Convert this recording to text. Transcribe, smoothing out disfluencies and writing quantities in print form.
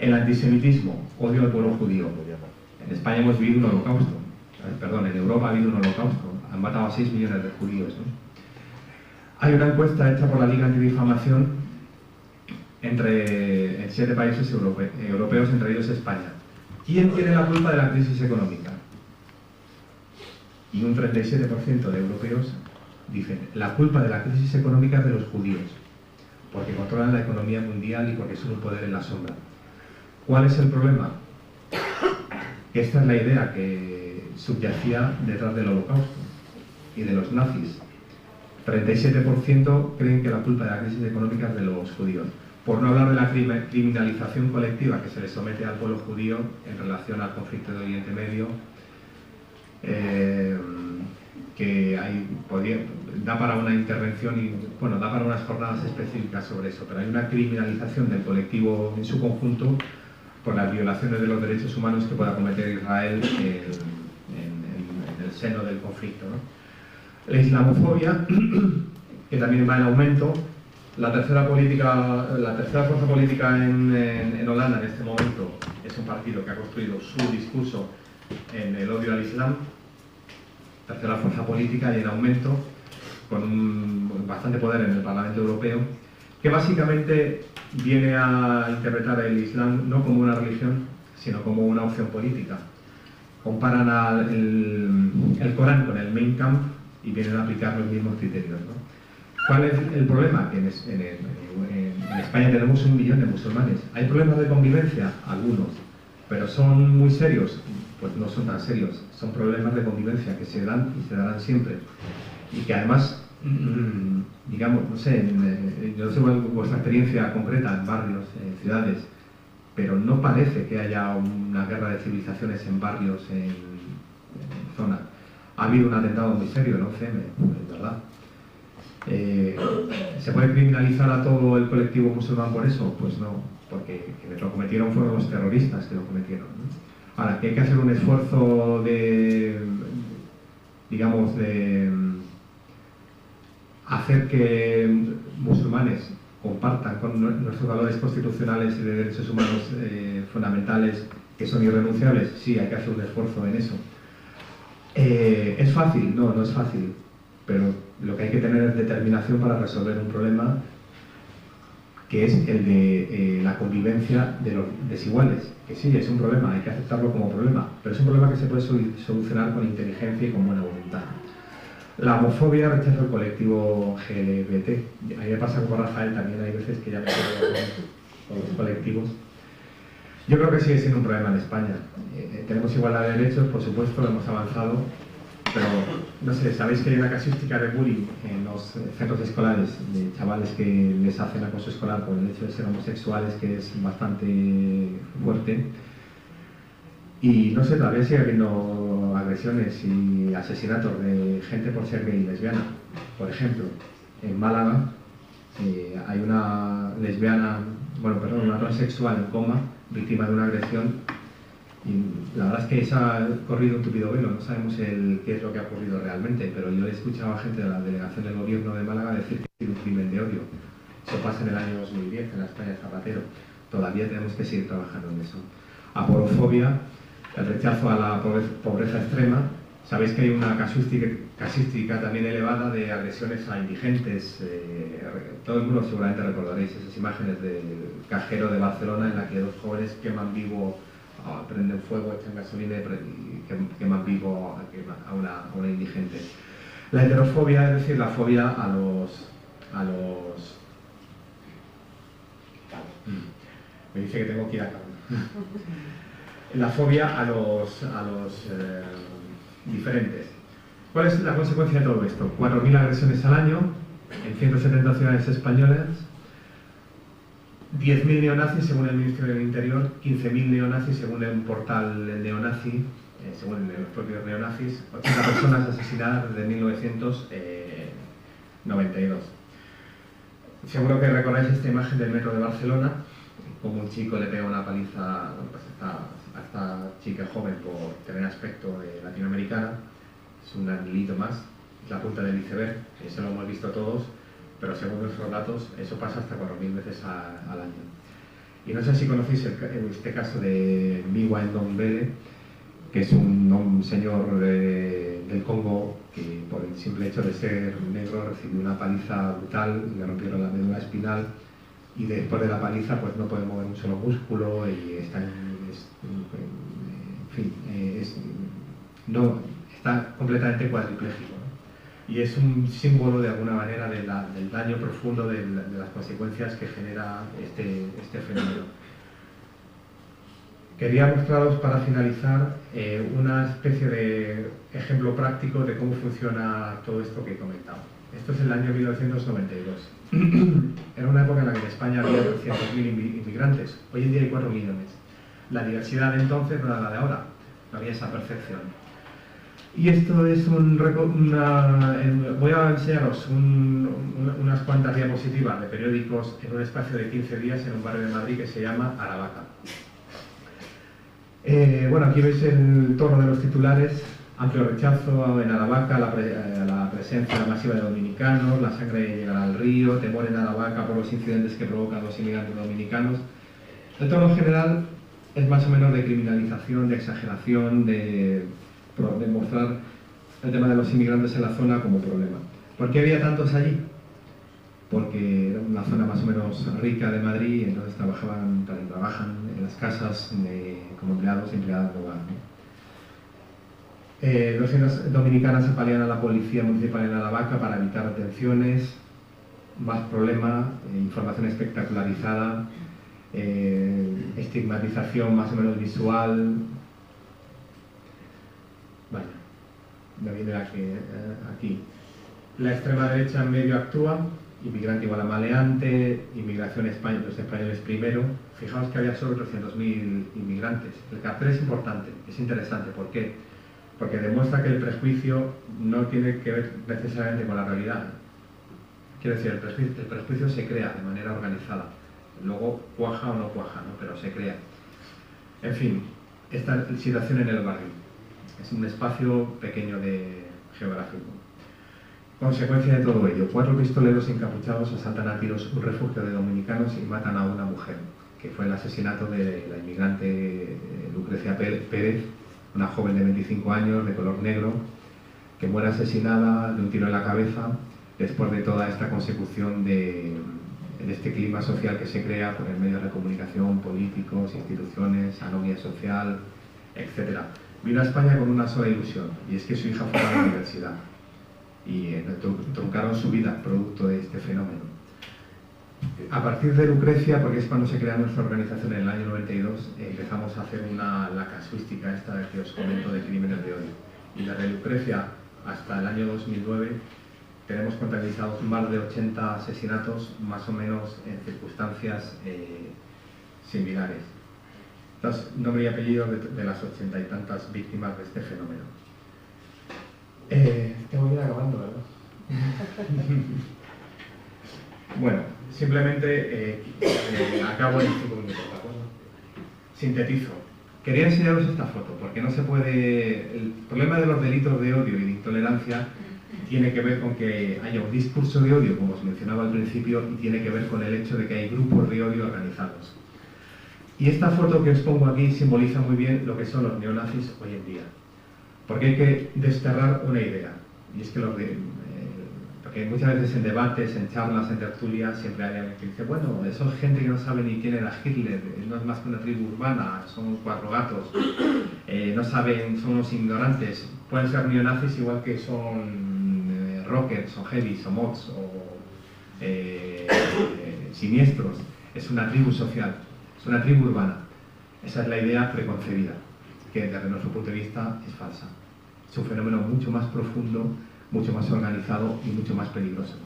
El antisemitismo, odio al pueblo judío. En España hemos vivido un holocausto. Perdón, en Europa ha habido un holocausto. Han matado a 6 millones de judíos, ¿no? Hay una encuesta hecha por la Liga Antidifamación en 7 países europeos, entre ellos España. ¿Quién tiene la culpa de la crisis económica? Y un 37% de europeos dicen, la culpa de la crisis económica es de los judíos, porque controlan la economía mundial y porque son un poder en la sombra. ¿Cuál es el problema? Esta es la idea que subyacía detrás del holocausto y de los nazis. 37% creen que la culpa de la crisis económica es de los judíos. Por no hablar de la criminalización colectiva que se le somete al pueblo judío en relación al conflicto de Oriente Medio, que da para una intervención y, bueno, da para unas jornadas específicas sobre eso, pero hay una criminalización del colectivo en su conjunto por las violaciones de los derechos humanos que pueda cometer Israel en el seno del conflicto, ¿no? La islamofobia, que también va en aumento. La tercera fuerza política en Holanda en este momento es un partido que ha construido su discurso en el odio al Islam. Tercera fuerza política y en aumento, con bastante poder en el Parlamento Europeo, que básicamente viene a interpretar el Islam no como una religión, sino como una opción política. Comparan el Corán con el Mein Kampf y vienen a aplicar los mismos criterios, ¿no? ¿Cuál es el problema? Que en España tenemos 1 millón de musulmanes. ¿Hay problemas de convivencia? Algunos. ¿Pero son muy serios? Pues no son tan serios. Son problemas de convivencia que se dan y se darán siempre. Y que además, digamos, no sé, yo no sé vuestra experiencia concreta en barrios, en ciudades, pero no parece que haya una guerra de civilizaciones en barrios, en zonas. Ha habido un atentado muy serio, el 11M, es verdad. ¿Se puede criminalizar a todo el colectivo musulmán por eso? Pues no, porque quienes lo cometieron fueron los terroristas que lo cometieron, ¿no? Ahora, que hay que hacer un esfuerzo digamos, de hacer que musulmanes compartan con nuestros valores constitucionales y de derechos humanos fundamentales que son irrenunciables. Sí, hay que hacer un esfuerzo en eso. ¿Es fácil? No, no es fácil, pero lo que hay que tener es determinación para resolver un problema que es el de la convivencia de los desiguales, que sí, es un problema, hay que aceptarlo como problema, pero es un problema que se puede solucionar con inteligencia y con buena voluntad. La homofobia, rechazo al colectivo LGBT. A mí me pasa como Rafael, también hay veces que ya me quedo con los colectivos. Yo creo que sigue siendo un problema en España. Tenemos igualdad de derechos, por supuesto, hemos avanzado, pero no sé, sabéis que hay una casuística de bullying en los centros escolares, de chavales que les hacen acoso escolar por el hecho de ser homosexuales, que es bastante fuerte. Y no sé, todavía sigue habiendo agresiones y asesinatos de gente por ser gay y lesbiana. Por ejemplo, en Málaga hay una lesbiana, una transexual en coma, víctima de una agresión, y la verdad es que se ha corrido un tupido velo, no sabemos qué es lo que ha ocurrido realmente, pero yo he escuchado a gente de la delegación del gobierno de Málaga decir que ha sido un crimen de odio. Eso pasa en el año 2010, en la España de Zapatero. Todavía tenemos que seguir trabajando en eso. Aporofobia, el rechazo a la pobreza extrema. Sabéis que hay una casuística también elevada de agresiones a indigentes. Todo el mundo seguramente recordaréis esas imágenes del cajero de Barcelona en la que 2 jóvenes queman vivo, prenden fuego, echan gasolina y queman vivo a una indigente. La heterofobia, es decir, la fobia a los me dice que tengo que ir a cabo. La fobia a los diferentes. ¿Cuál es la consecuencia de todo esto? 4.000 agresiones al año en 170 ciudades españolas, 10.000 neonazis según el Ministerio del Interior, 15.000 neonazis según el portal neonazi, según los propios neonazis, 80 personas asesinadas desde 1992. Seguro que recordáis esta imagen del metro de Barcelona, como un chico le pega una paliza a esta chica joven por tener aspecto de latinoamericana. Es un hilito más, es la punta del iceberg, eso lo hemos visto todos, pero según nuestros datos eso pasa hasta 4.000 veces al año. Y no sé si conocéis este caso de Miwa Ndombele, que es un señor del Congo que por el simple hecho de ser negro recibió una paliza brutal, le rompieron la médula espinal y después de la paliza pues no puede mover un solo músculo y está está completamente cuadripléjico, ¿no? Y es un símbolo de alguna manera del daño profundo de las consecuencias que genera este fenómeno. Quería mostraros para finalizar una especie de ejemplo práctico de cómo funciona todo esto que he comentado. Esto es el año 1992. Era una época en la que en España había 300.000 inmigrantes. Hoy en día hay 4 millones. La diversidad de entonces no era la de ahora. No había esa percepción. Y esto es voy a enseñaros unas cuantas diapositivas de periódicos en un espacio de 15 días en un barrio de Madrid que se llama Aravaca. Bueno, aquí veis el tono de los titulares: amplio rechazo en Aravaca a la presencia masiva de dominicanos, la sangre llegará al río, temor en Aravaca por los incidentes que provocan los inmigrantes dominicanos. El tono general es más o menos de criminalización, de exageración, de mostrar el tema de los inmigrantes en la zona como problema. ¿Por qué había tantos allí? Porque era una zona más o menos rica de Madrid y entonces trabajan en las casas como empleados y empleadas de hogar, ¿no? 200 dominicanas apalean a la policía municipal en Aravaca para evitar detenciones, más problemas, información espectacularizada, estigmatización más o menos visual. Vale, me viene aquí. La extrema derecha en medio actúa, inmigrante igual a maleante, inmigración española, los españoles primero. Fijaos que había solo 300.000 inmigrantes. El cartel es importante, es interesante. ¿Por qué? Porque demuestra que el prejuicio no tiene que ver necesariamente con la realidad. Quiero decir, el prejuicio se crea de manera organizada. Luego cuaja o no cuaja, ¿no? Pero se crea. En fin, esta situación en el barrio. Es un espacio pequeño de geográfico. Consecuencia de todo ello: 4 pistoleros encapuchados asaltan a tiros un refugio de dominicanos y matan a una mujer, que fue el asesinato de la inmigrante Lucrecia Pérez, una joven de 25 años, de color negro, que muere asesinada de un tiro en la cabeza después de toda esta consecución de este clima social que se crea por el medio de comunicación, políticos, instituciones, anomia social, etc. Vino a España con una sola ilusión, y es que su hija fuera a la universidad. Y truncaron su vida producto de este fenómeno. A partir de Lucrecia, porque es cuando se crea nuestra organización en el año 92, empezamos a hacer la casuística esta que os comento de crímenes de odio. Y desde Lucrecia hasta el año 2009 tenemos contabilizados más de 80 asesinatos, más o menos en circunstancias similares. Entonces, nombre y apellido de las 80 y tantas víctimas de este fenómeno. Tengo que ir acabando, ¿verdad? Bueno, simplemente acabo en 5 minutos, ¿de acuerdo? Sintetizo. Quería enseñaros esta foto, porque no se puede... El problema de los delitos de odio y de intolerancia tiene que ver con que haya un discurso de odio, como os mencionaba al principio, y tiene que ver con el hecho de que hay grupos de odio organizados. Y esta foto que os pongo aquí simboliza muy bien lo que son los neonazis hoy en día. Porque hay que desterrar una idea, y es que porque muchas veces en debates, en charlas, en tertulias, siempre hay alguien que dice: bueno, eso es gente que no sabe ni quién era Hitler, no es más que una tribu urbana, son 4 gatos, no saben, son unos ignorantes. Pueden ser neonazis igual que son rockers, o heavies, o mods, o siniestros. Es una tribu social, es una tribu urbana. Esa es la idea preconcebida, que desde nuestro punto de vista es falsa. Es un fenómeno mucho más profundo, mucho más organizado y mucho más peligroso.